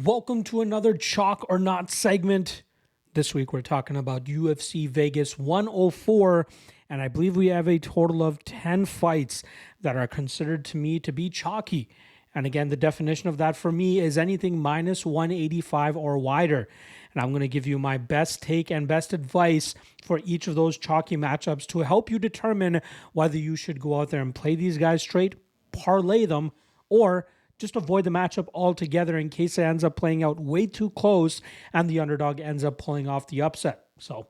Welcome to another Chalk or Not segment. This week we're talking about UFC Vegas 104, and I believe we have a total of 10 fights that are considered to me to be chalky. And again, the definition of that for me is anything minus 185 or wider. And I'm going to give you my best take and best advice for each of those chalky matchups to help you determine whether you should go out there and play these guys straight, parlay them, or just avoid the matchup altogether in case it ends up playing out way too close and the underdog ends up pulling off the upset. So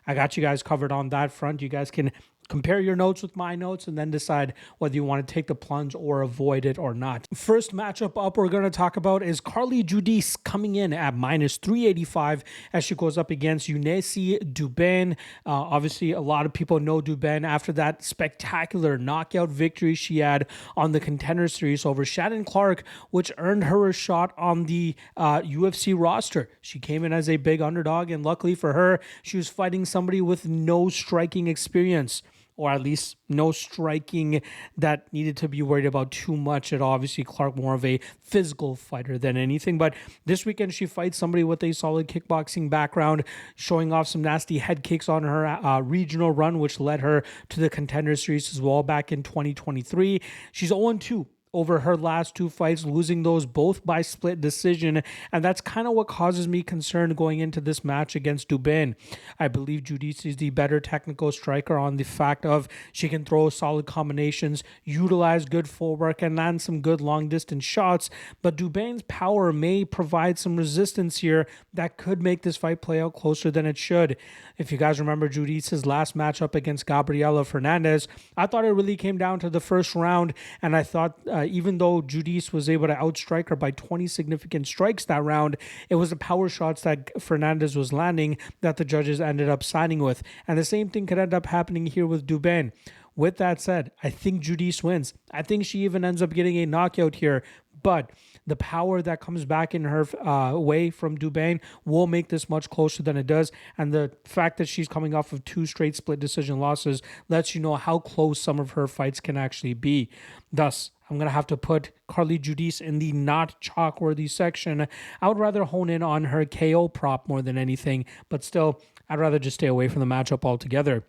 I got you guys covered on that front. You guys can compare your notes with my notes and then decide whether you want to take the plunge or avoid it or not. First matchup up we're going to talk about is Carly Giudice coming in at minus 385 as she goes up against Eunice Dubin. Obviously, a lot of people know Dubin after that spectacular knockout victory she had on the Contender Series over Shannon Clark, which earned her a shot on the UFC roster. She came in as a big underdog, and luckily for her, she was fighting somebody with no striking experience, or at least no striking that needed to be worried about too much at all. Obviously, Clark more of a physical fighter than anything. But this weekend, she fights somebody with a solid kickboxing background, showing off some nasty head kicks on her regional run, which led her to the Contender Series as well back in 2023. She's 0-2 over her last two fights, losing those both by split decision. And that's kind of what causes me concern going into this match against Dubin. I believe Giudice is the better technical striker on the fact of she can throw solid combinations, utilize good footwork, and land some good long distance shots. But Dubin's power may provide some resistance here that could make this fight play out closer than it should. If you guys remember Giudice's last matchup against Gabriela Fernandez, I thought it really came down to the first round, and I thought even though Giudice was able to outstrike her by 20 significant strikes that round, it was the power shots that Fernandez was landing that the judges ended up siding with. And the same thing could end up happening here with Dubin. With that said, I think Giudice wins. I think she even ends up getting a knockout here, but the power that comes back in her way from Dubin will make this much closer than it does. And the fact that she's coming off of two straight split decision losses lets you know how close some of her fights can actually be. Thus, I'm going to have to put Carly Giudice in the not chalk-worthy section. I would rather hone in on her KO prop more than anything, but still, I'd rather just stay away from the matchup altogether.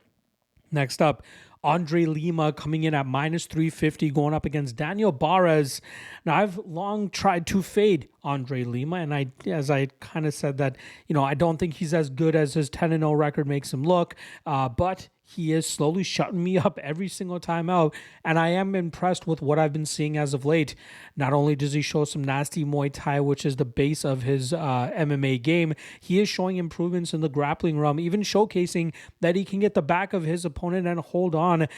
Next up, Andre Lima coming in at minus 350 going up against Daniel Barras. Now, I've long tried to fade Andre Lima, and as I kind of said that, I don't think he's as good as his 10-0 record makes him look, but he is slowly shutting me up every single time out, and I am impressed with what I've been seeing as of late. Not only does he show some nasty Muay Thai, which is the base of his MMA game, he is showing improvements in the grappling realm, even showcasing that he can get the back of his opponent and hold on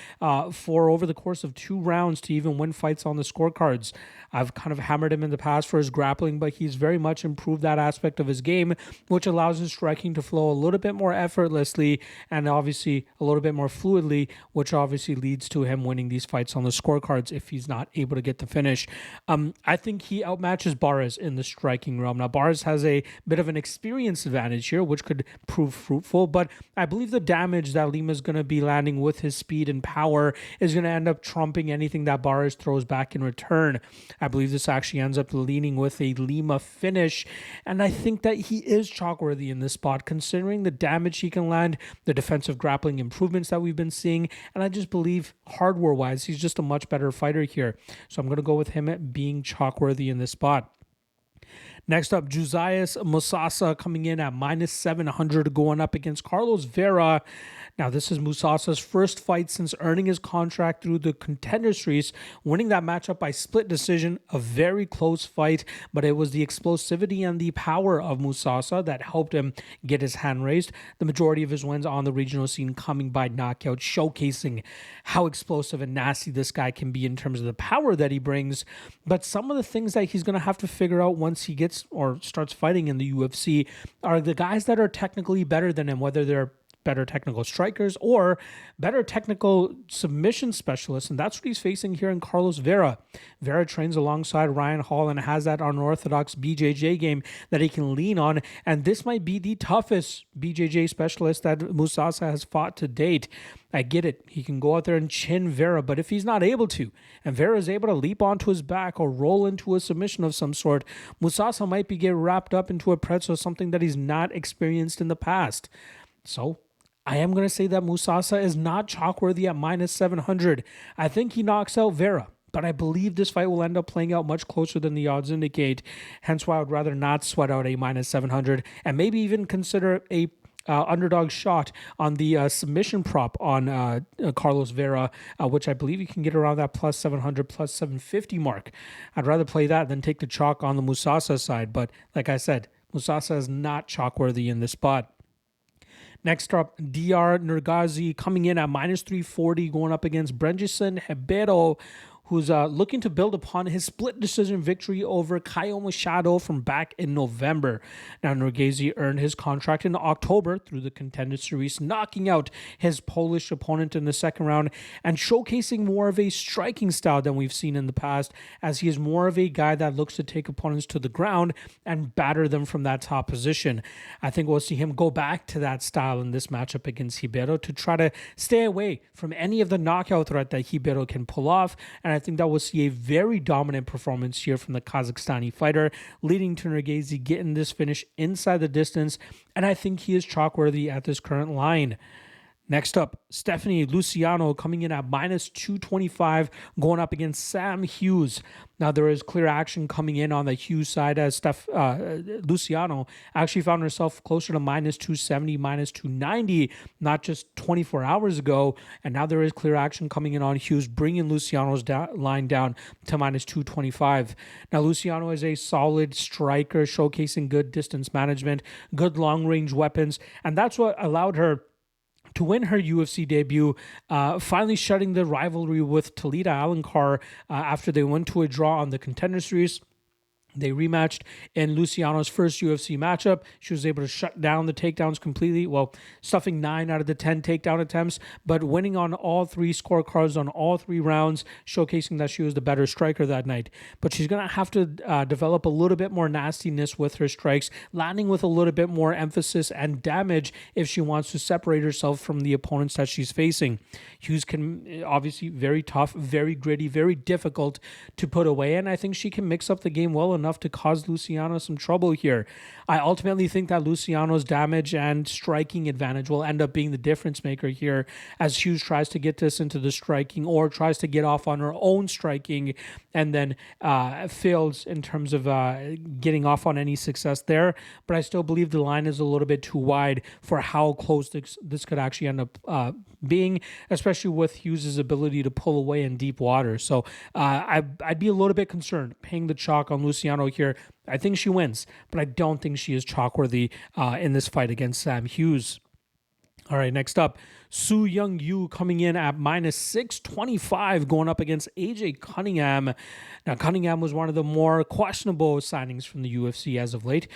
for over the course of 2 rounds to even win fights on the scorecards. I've kind of hammered him in the past for his grappling, but he's very much improved that aspect of his game, which allows his striking to flow a little bit more effortlessly and obviously a little bit more fluidly, which obviously leads to him winning these fights on the scorecards if he's not able to get the finish. I think he outmatches Barras in the striking realm. Now, Barras has a bit of an experience advantage here, which could prove fruitful, but I believe the damage that Lima is going to be landing with his speed and power is going to end up trumping anything that Barras throws back in return. I believe this actually ends up leaning with a Lima finish, and I think that he is chalk-worthy in this spot, considering the damage he can land, the defensive grappling improvements that we've been seeing, and I just believe hardware-wise, he's just a much better fighter here. So I'm going to go with him at being chalk-worthy in this spot. Next up, Josias Musasa coming in at minus 700 going up against Carlos Vera. Now, this is Musasa's first fight since earning his contract through the Contender Series, winning that matchup by split decision, a very close fight, but it was the explosivity and the power of Musasa that helped him get his hand raised. The majority of his wins on the regional scene coming by knockout, showcasing how explosive and nasty this guy can be in terms of the power that he brings. But some of the things that he's going to have to figure out once he gets or starts fighting in the UFC are the guys that are technically better than him, whether they're better technical strikers or better technical submission specialists, and that's what he's facing here in Carlos Vera. Vera trains alongside Ryan Hall and has that unorthodox BJJ game that he can lean on, and this might be the toughest BJJ specialist that Mousasi has fought to date. I get it. He can go out there and chin Vera, but if he's not able to, and Vera is able to leap onto his back or roll into a submission of some sort, Mousasi might be get wrapped up into a pretzel, something that he's not experienced in the past. So I am going to say that Mousasi is not chalk-worthy at minus 700. I think he knocks out Vera, but I believe this fight will end up playing out much closer than the odds indicate. Hence why I would rather not sweat out a minus 700 and maybe even consider a underdog shot on the submission prop on Carlos Vera, which I believe you can get around that plus 700, plus 750 mark. I'd rather play that than take the chalk on the Mousasi side. But like I said, Mousasi is not chalk-worthy in this spot. Next up, DR Nurgazi coming in at minus 340, going up against Brendison Ribeiro, who's looking to build upon his split decision victory over Caio Machado from back in November. Now, Nurgazi earned his contract in October through the Contender Series, knocking out his Polish opponent in the second round and showcasing more of a striking style than we've seen in the past, as he is more of a guy that looks to take opponents to the ground and batter them from that top position. I think we'll see him go back to that style in this matchup against Ribeiro to try to stay away from any of the knockout threat that Ribeiro can pull off, and I think that we'll see a very dominant performance here from the Kazakhstani fighter, leading to Nurgazi getting this finish inside the distance, and I think he is chalk-worthy at this current line. Next up, Stephanie Luciano coming in at minus 225, going up against Sam Hughes. Now, there is clear action coming in on the Hughes side, as Luciano actually found herself closer to minus 270, minus 290, not just 24 hours ago. And now there is clear action coming in on Hughes, bringing Luciano's line down to minus 225. Now, Luciano is a solid striker, showcasing good distance management, good long-range weapons, and that's what allowed her to win her UFC debut, finally shutting the rivalry with Talita Alencar after they went to a draw on the Contender Series. They rematched in Luciano's first UFC matchup. She was able to shut down the takedowns completely, well, stuffing 9 out of the 10 takedown attempts, but winning on all 3 scorecards on all 3 rounds, showcasing that she was the better striker that night. But she's going to have to develop a little bit more nastiness with her strikes, landing with a little bit more emphasis and damage if she wants to separate herself from the opponents that she's facing. Hughes can obviously very tough, very gritty, very difficult to put away, and I think she can mix up the game well enough to cause Luciano some trouble here. I ultimately think that Luciano's damage and striking advantage will end up being the difference maker here, as Hughes tries to get this into the striking or tries to get off on her own striking and then fails in terms of getting off on any success there. But I still believe the line is a little bit too wide for how close this could actually end up being, especially with Hughes' ability to pull away in deep water. So I'd be a little bit concerned paying the chalk on Luciano here. I think she wins, but I don't think she is chalk-worthy in this fight against Sam Hughes. All right, next up, Su Young Yu coming in at minus 625, going up against AJ Cunningham. Now, Cunningham was one of the more questionable signings from the UFC as of late,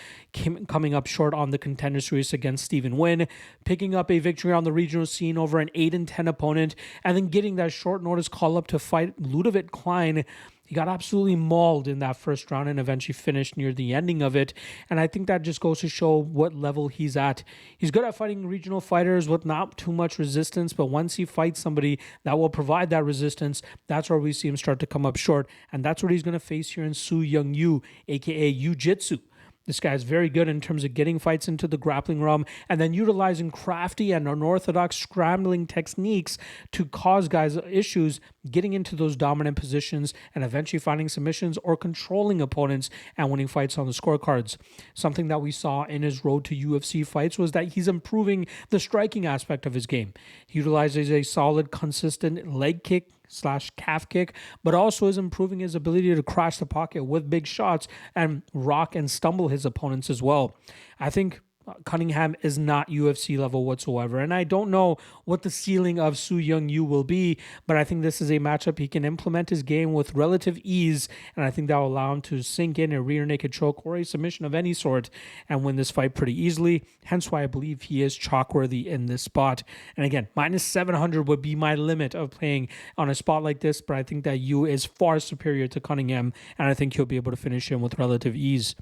coming up short on the Contender Series against Stephen Nguyen, picking up a victory on the regional scene over an 8-10 opponent, and then getting that short notice call up to fight Ludovic Klein. He got absolutely mauled in that first round and eventually finished near the ending of it. And I think that just goes to show what level he's at. He's good at fighting regional fighters with not too much resistance, but once he fights somebody that will provide that resistance, that's where we see him start to come up short. And that's what he's going to face here in Su Young Yu, aka Jiu-Jitsu. This guy is very good in terms of getting fights into the grappling realm and then utilizing crafty and unorthodox scrambling techniques to cause guys issues getting into those dominant positions and eventually finding submissions or controlling opponents and winning fights on the scorecards. Something that we saw in his road to UFC fights was that he's improving the striking aspect of his game. He utilizes a solid, consistent leg kick / calf kick, but also is improving his ability to crash the pocket with big shots and rock and stumble his opponents as well. I think Cunningham is not UFC level whatsoever. And I don't know what the ceiling of Su Young Yu will be, but I think this is a matchup he can implement his game with relative ease, and I think that will allow him to sink in a rear naked choke or a submission of any sort and win this fight pretty easily. Hence why I believe he is chalk worthy in this spot. And again, minus 700 would be my limit of playing on a spot like this, but I think that Yu is far superior to Cunningham, and I think he'll be able to finish him with relative ease.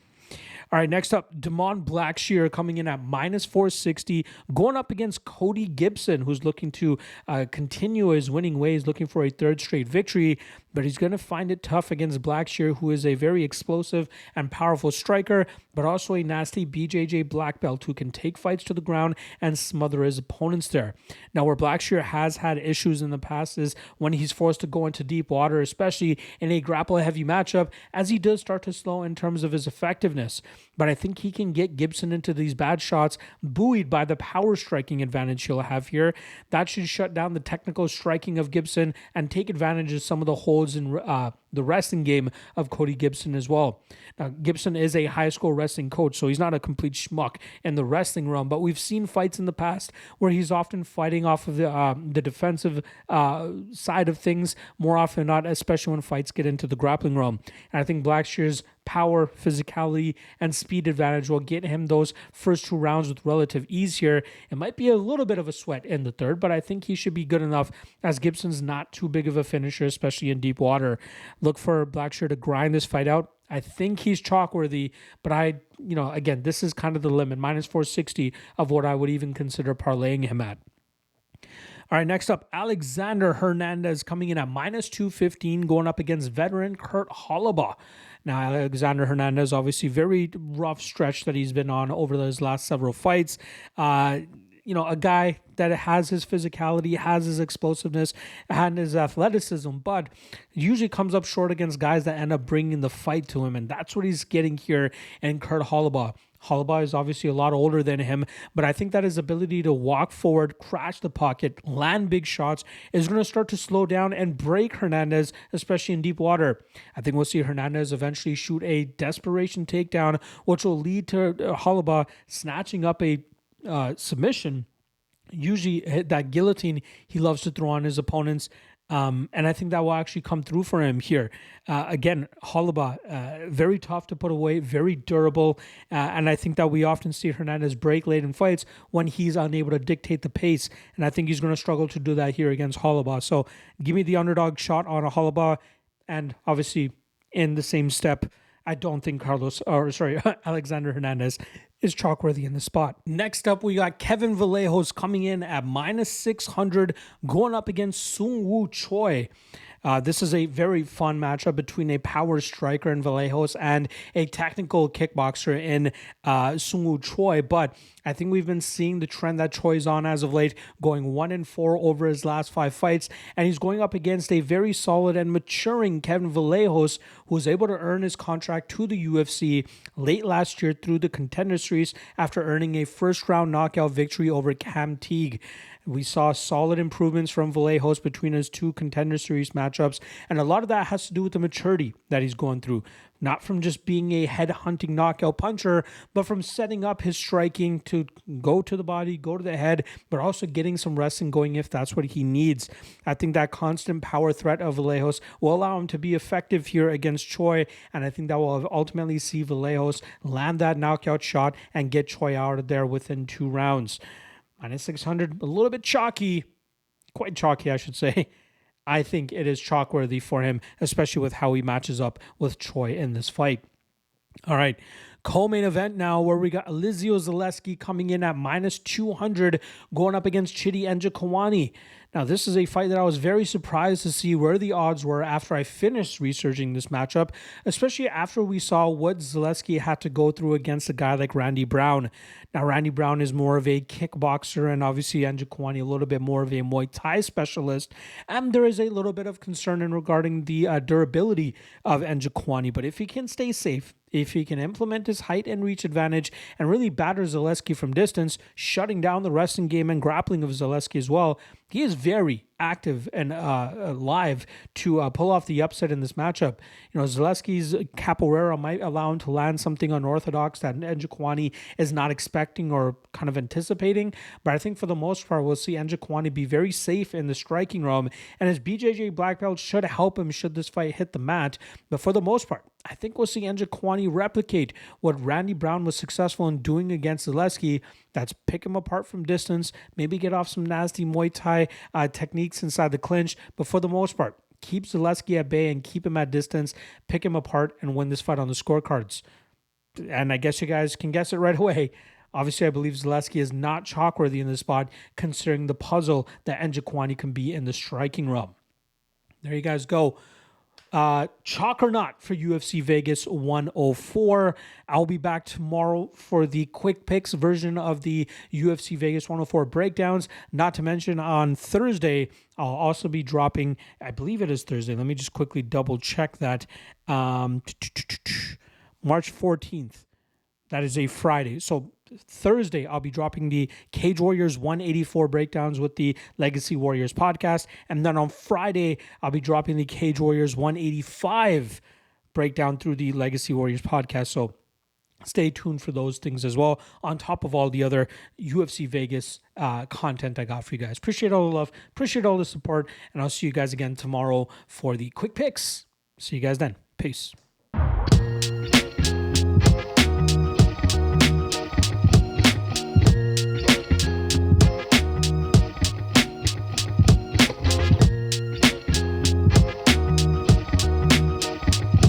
All right, next up, Damon Blackshear coming in at minus 460, going up against Cody Gibson, who's looking to continue his winning ways, looking for a third straight victory, but he's going to find it tough against Blackshear, who is a very explosive and powerful striker, but also a nasty BJJ black belt who can take fights to the ground and smother his opponents there. Now, where Blackshear has had issues in the past is when he's forced to go into deep water, especially in a grapple-heavy matchup, as he does start to slow in terms of his effectiveness. But I think he can get Gibson into these bad shots, buoyed by the power striking advantage he'll have here. That should shut down the technical striking of Gibson and take advantage of some of the holes in the wrestling game of Cody Gibson as well. Now, Gibson is a high school wrestling coach, so he's not a complete schmuck in the wrestling realm, but we've seen fights in the past where he's often fighting off of the defensive side of things more often than not, especially when fights get into the grappling realm. And I think Blackshear's power, physicality, and speed advantage will get him those first two rounds with relative ease here. It might be a little bit of a sweat in the third, but I think he should be good enough, as Gibson's not too big of a finisher, especially in deep water. Look for Blackshear to grind this fight out. I think he's chalk worthy, but again, this is kind of the limit, minus 460 of what I would even consider parlaying him at. All right, next up, Alexander Hernandez coming in at minus 215, going up against veteran Kurt Holobaugh. Now, Alexander Hernandez, obviously very rough stretch that he's been on over those last several fights. A guy that has his physicality, has his explosiveness, and his athleticism, but usually comes up short against guys that end up bringing the fight to him, and that's what he's getting here in Kurt Holobaugh. Holobaugh is obviously a lot older than him, but I think that his ability to walk forward, crash the pocket, land big shots is going to start to slow down and break Hernandez, especially in deep water. I think we'll see Hernandez eventually shoot a desperation takedown, which will lead to Holobaugh snatching up a submission. Usually that guillotine he loves to throw on his opponents. And I think that will actually come through for him here. Again, Holobaugh, very tough to put away, very durable. And I think that we often see Hernandez break late in fights when he's unable to dictate the pace. And I think he's going to struggle to do that here against Holobaugh. So give me the underdog shot on a Holobaugh. And obviously, in the same step, I don't think Alexander Hernandez is chalk-worthy in the spot. Next up, we got Kevin Vallejos coming in at minus 600, going up against Sung Woo Choi. This is a very fun matchup between a power striker in Vallejos and a technical kickboxer in Sung Woo Choi. But I think we've been seeing the trend that Choi's on as of late, going 1-4 over his last 5 fights. And he's going up against a very solid and maturing Kevin Vallejos, who was able to earn his contract to the UFC late last year through the Contender Series after earning a first-round knockout victory over Cam Teague. We saw solid improvements from Vallejos between his 2 Contender Series matchups, and a lot of that has to do with the maturity that he's going through. Not from just being a head-hunting knockout puncher, but from setting up his striking to go to the body, go to the head, but also getting some wrestling going if that's what he needs. I think that constant power threat of Vallejos will allow him to be effective here against Choi, and I think that will ultimately see Vallejos land that knockout shot and get Choi out of there within 2 rounds. Minus 600, a little bit chalky, quite chalky, I should say. I think it is chalk-worthy for him, especially with how he matches up with Choi in this fight. All right, co-main event now, where we got Elizeu Zaleski coming in at minus 200, going up against Chidi Njokuani. Now, this is a fight that I was very surprised to see where the odds were after I finished researching this matchup, especially after we saw what Zaleski had to go through against a guy like Randy Brown. Now, Randy Brown is more of a kickboxer, and obviously Njokuani a little bit more of a Muay Thai specialist, and there is a little bit of concern in regarding the durability of Njokuani. But if he can stay safe, if he can implement his height and reach advantage and really batter Zaleski from distance, shutting down the wrestling game and grappling of Zaleski as well, he is very, active and live to pull off the upset in this matchup. Zaleski's capoeira might allow him to land something unorthodox that Njokuani is not expecting or kind of anticipating. But I think for the most part, we'll see Njokuani be very safe in the striking realm, and his BJJ black belt should help him should this fight hit the mat. But for the most part, I think we'll see Njokuani replicate what Randy Brown was successful in doing against Zaleski. That's pick him apart from distance, maybe get off some nasty Muay Thai techniques inside the clinch. But for the most part, keep Zaleski at bay and keep him at distance, pick him apart, and win this fight on the scorecards. And I guess you guys can guess it right away. Obviously, I believe Zaleski is not chalk-worthy in this spot, considering the puzzle that Njokuani can be in the striking realm. There you guys go. Chalk or not for UFC Vegas 104. I'll be back tomorrow for the quick picks version of the UFC Vegas 104 breakdowns. Not to mention on Thursday, I'll also be dropping, I believe it is Thursday. Let me just quickly double check that. March 14th. That is a Friday. So Thursday, I'll be dropping the Cage Warriors 184 breakdowns with the Legacy Warriors podcast. And then on Friday, I'll be dropping the Cage Warriors 185 breakdown through the Legacy Warriors podcast. So stay tuned for those things as well, on top of all the other UFC Vegas content I got for you guys. Appreciate all the love. Appreciate all the support. And I'll see you guys again tomorrow for the quick picks. See you guys then. Peace.